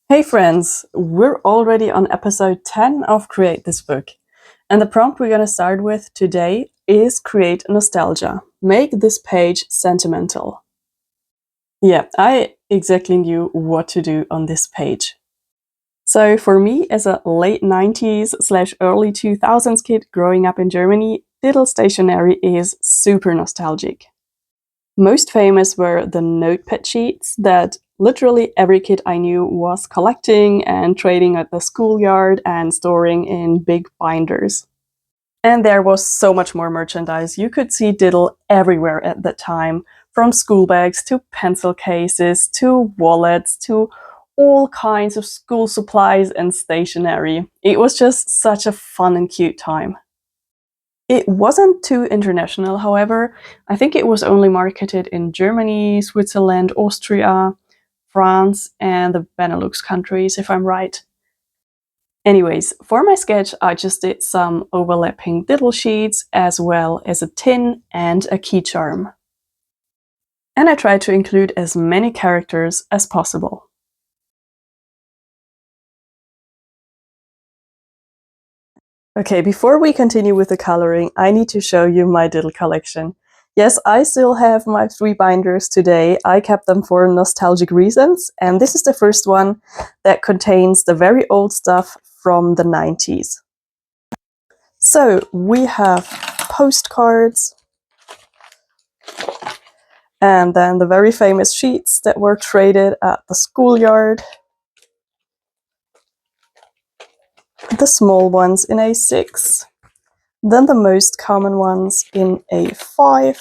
Hey friends, we're already on episode 10 of Create This Book. And the prompt we're going to start with today is create nostalgia. Make this page sentimental. Yeah, I exactly knew what to do on this page. So for me, as a late 90s / early 2000s kid growing up in Germany, Diddle stationery is super nostalgic. Most famous were the notepad sheets that literally every kid I knew was collecting and trading at the schoolyard and storing in big binders. And there was so much more merchandise. You could see Diddle everywhere at that time, from school bags to pencil cases to wallets to all kinds of school supplies and stationery. It was just such a fun and cute time. It wasn't too international, however. I think it was only marketed in Germany, Switzerland, Austria, France, and the Benelux countries, if I'm right. Anyways, for my sketch, I just did some overlapping diddle sheets, as well as a tin and a key charm. And I tried to include as many characters as possible. Okay, before we continue with the coloring, I need to show you my diddle collection. Yes, I still have my 3 binders today. I kept them for nostalgic reasons, and this is the first one that contains the very old stuff from the 90s. So we have postcards, and then the very famous sheets that were traded at the schoolyard, the small ones in A6, then the most common ones in A5,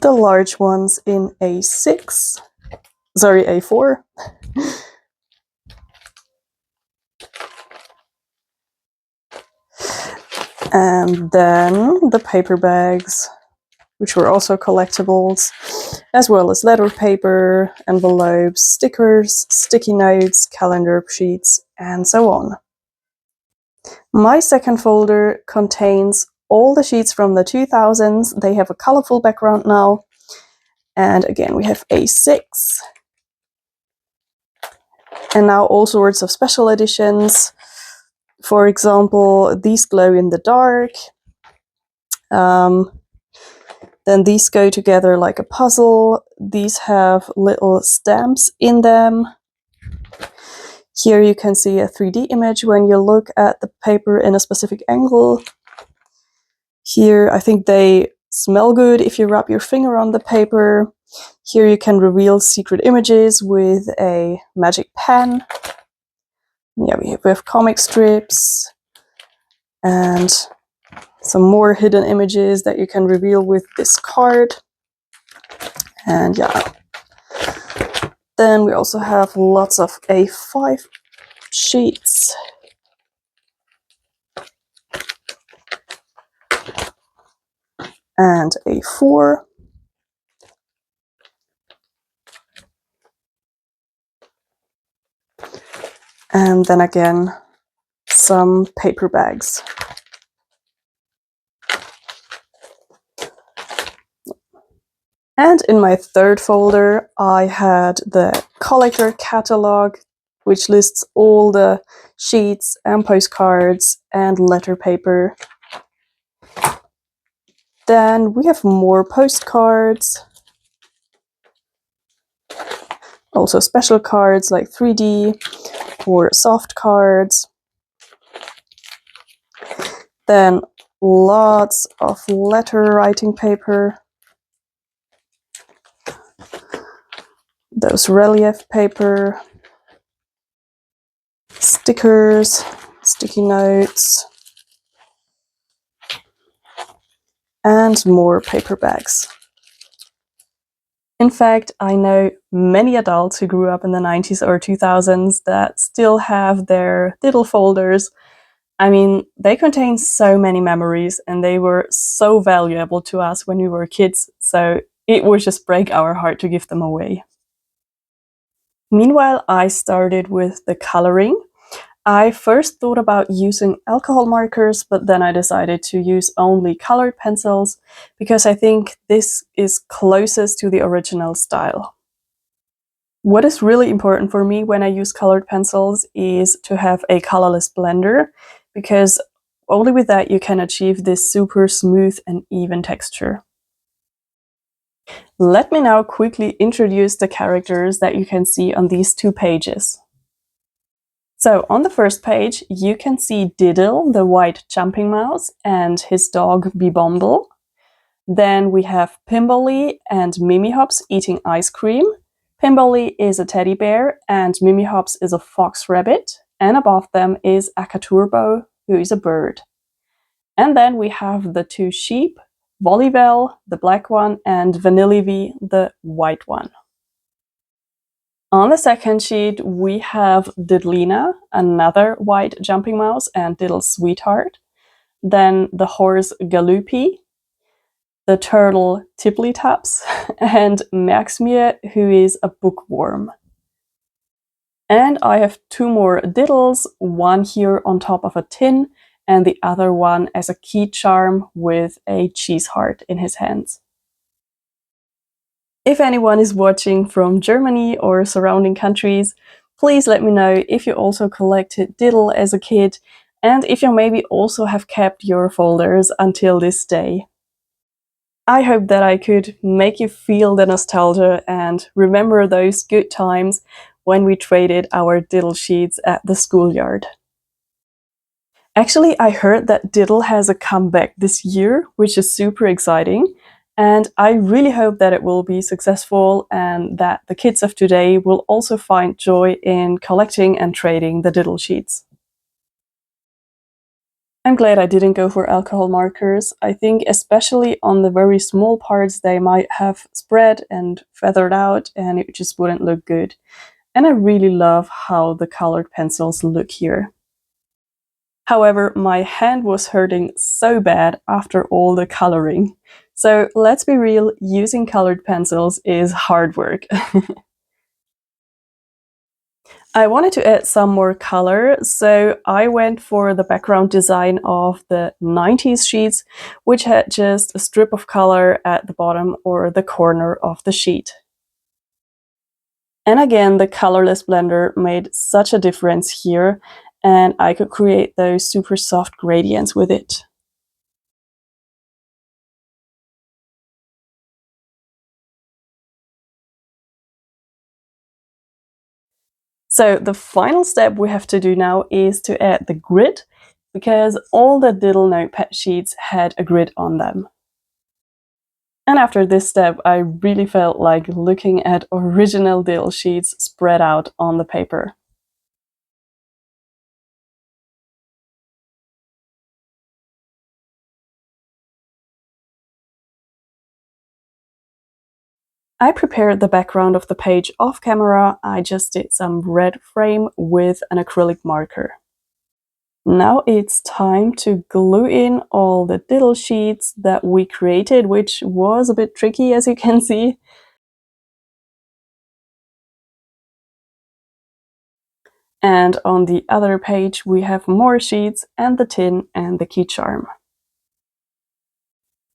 the large ones in A4, and then the paper bags, which were also collectibles, as well as letter paper, envelopes, stickers, sticky notes, calendar sheets, and so on. My second folder contains all the sheets from the 2000s. They have a colorful background now. And again, we have A6. And now all sorts of special editions. For example, these glow in the dark. Then these go together like a puzzle. These have little stamps in them. Here you can see a 3D image when you look at the paper in a specific angle. Here, I think they smell good if you rub your finger on the paper. Here you can reveal secret images with a magic pen. Yeah, we have comic strips and some more hidden images that you can reveal with this card. And yeah. Then we also have lots of A5 sheets. And A4. And then again, some paper bags. And in my third folder, I had the collector catalog, which lists all the sheets and postcards and letter paper. Then we have more postcards, also special cards like 3D or soft cards. Then lots of letter writing paper, those relief paper, stickers, sticky notes, and more paper bags. In fact, I know many adults who grew up in the 90s or 2000s that still have their Diddle folders. I mean, they contain so many memories and they were so valuable to us when we were kids, so it would just break our heart to give them away. Meanwhile, I started with the coloring. I first thought about using alcohol markers, but then I decided to use only colored pencils because I think this is closest to the original style. What is really important for me when I use colored pencils is to have a colorless blender, because only with that you can achieve this super smooth and even texture. Let me now quickly introduce the characters that you can see on these two pages. So on the first page, you can see Diddle, the white jumping mouse, and his dog Bebomble. Then we have Pimberly and Mimi Hops eating ice cream. Pimberly is a teddy bear and Mimi Hops is a fox rabbit. And above them is Akaturbo, who is a bird. And then we have the two sheep, Volleybell, the black one, and Vanillivi, the white one. On the second sheet, we have Diddlina, another white jumping mouse and Diddle's sweetheart. Then the horse Galoopy, the turtle Tipply-Taps, and Maxmere, who is a bookworm. And I have two more Diddles, one here on top of a tin, and the other one as a key charm with a cheese heart in his hands. If anyone is watching from Germany or surrounding countries, please let me know if you also collected Diddle as a kid, and if you maybe also have kept your folders until this day. I hope that I could make you feel the nostalgia and remember those good times when we traded our Diddle sheets at the schoolyard. Actually, I heard that Diddle has a comeback this year, which is super exciting. And I really hope that it will be successful and that the kids of today will also find joy in collecting and trading the Diddle sheets. I'm glad I didn't go for alcohol markers. I think especially on the very small parts they might have spread and feathered out and it just wouldn't look good. And I really love how the colored pencils look here. However, my hand was hurting so bad after all the coloring. So let's be real, using colored pencils is hard work. I wanted to add some more color, so I went for the background design of the 90s sheets, which had just a strip of color at the bottom or the corner of the sheet. And again, the colorless blender made such a difference here, and I could create those super soft gradients with it. So the final step we have to do now is to add the grid, because all the Diddle notepad sheets had a grid on them. And after this step, I really felt like looking at original Diddle sheets spread out on the paper. I prepared the background of the page off camera. I just did some red frame with an acrylic marker. Now it's time to glue in all the Diddle sheets that we created, which was a bit tricky, as you can see. And on the other page, we have more sheets and the tin and the key charm.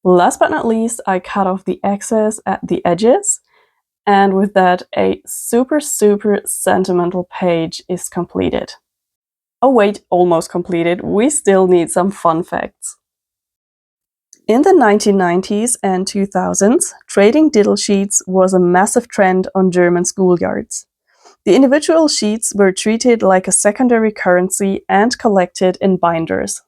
Last but not least, I cut off the excess at the edges. And with that, a super sentimental page is completed. Oh wait, almost completed. We still need some fun facts. In the 1990s and 2000s, trading Diddle sheets was a massive trend on German schoolyards. The individual sheets were treated like a secondary currency and collected in binders.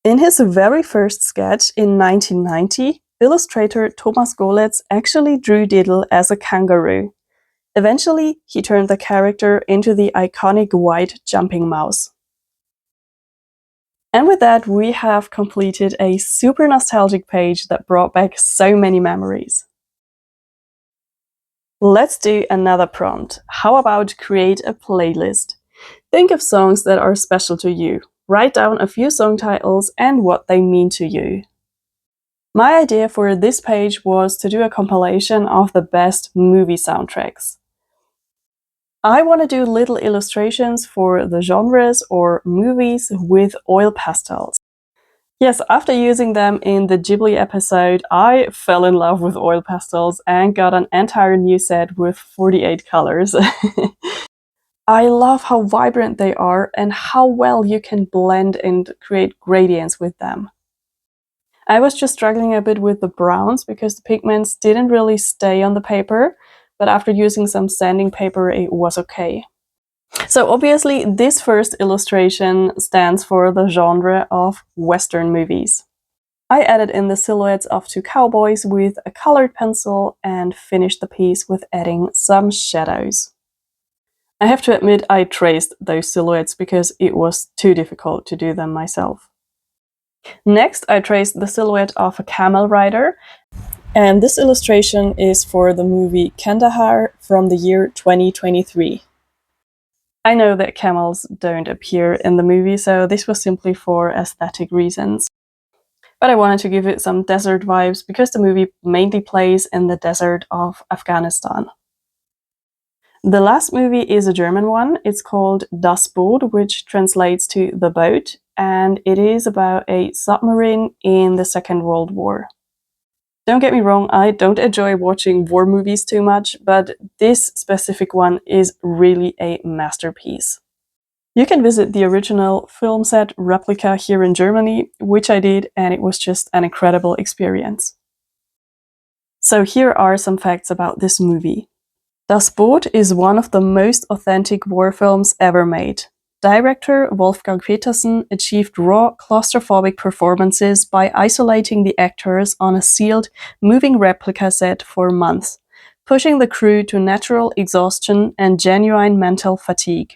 In his very first sketch in 1990, illustrator Thomas Golitz actually drew Diddle as a kangaroo. Eventually, he turned the character into the iconic white jumping mouse. And with that, we have completed a super nostalgic page that brought back so many memories. Let's do another prompt. How about create a playlist? Think of songs that are special to you. Write down a few song titles and what they mean to you. My idea for this page was to do a compilation of the best movie soundtracks. I want to do little illustrations for the genres or movies with oil pastels. Yes, after using them in the Ghibli episode, I fell in love with oil pastels and got an entire new set with 48 colors. I love how vibrant they are and how well you can blend and create gradients with them. I was just struggling a bit with the browns because the pigments didn't really stay on the paper, but after using some sanding paper, it was okay. So obviously, this first illustration stands for the genre of Western movies. I added in the silhouettes of two cowboys with a colored pencil and finished the piece with adding some shadows. I have to admit I traced those silhouettes because it was too difficult to do them myself. Next, I traced the silhouette of a camel rider, and this illustration is for the movie Kandahar from the year 2023. I know that camels don't appear in the movie, so this was simply for aesthetic reasons. But I wanted to give it some desert vibes because the movie mainly plays in the desert of Afghanistan. The last movie is a German one. It's called Das Boot, which translates to The Boat, and it is about a submarine in the Second World War. Don't get me wrong, I don't enjoy watching war movies too much, but this specific one is really a masterpiece. You can visit the original film set replica here in Germany, which I did, and it was just an incredible experience. So here are some facts about this movie. Das Boot is one of the most authentic war films ever made. Director Wolfgang Petersen achieved raw, claustrophobic performances by isolating the actors on a sealed, moving replica set for months, pushing the crew to natural exhaustion and genuine mental fatigue.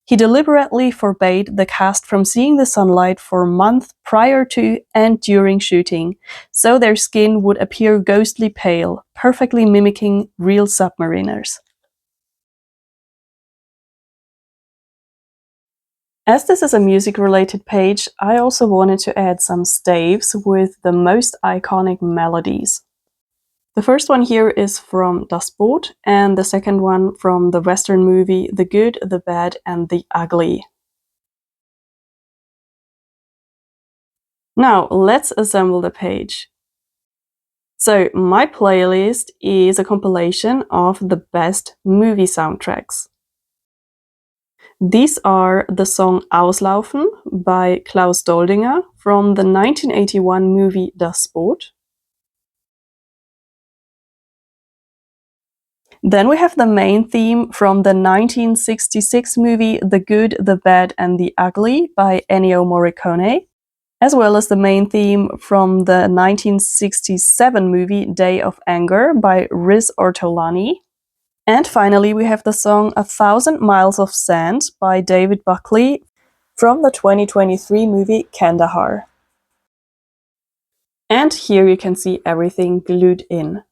He deliberately forbade the cast from seeing the sunlight for months prior to and during shooting, so their skin would appear ghostly pale, perfectly mimicking real submariners. As this is a music-related page, I also wanted to add some staves with the most iconic melodies. The first one here is from Das Boot, and the second one from the Western movie The Good, the Bad, and the Ugly. Now, let's assemble the page. So, my playlist is a compilation of the best movie soundtracks. These are the song Auslaufen by Klaus Doldinger from the 1981 movie Das Boot. Then we have the main theme from the 1966 movie The Good, the Bad, and the Ugly by Ennio Morricone, as well as the main theme from the 1967 movie Day of Anger by Riz Ortolani. And finally, we have the song 1,000 Miles of Sand by David Buckley from the 2023 movie Kandahar. And here you can see everything glued in.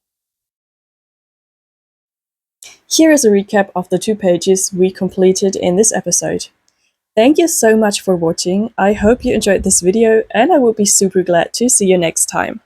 Here is a recap of the 2 pages we completed in this episode. Thank you so much for watching. I hope you enjoyed this video, and I will be super glad to see you next time.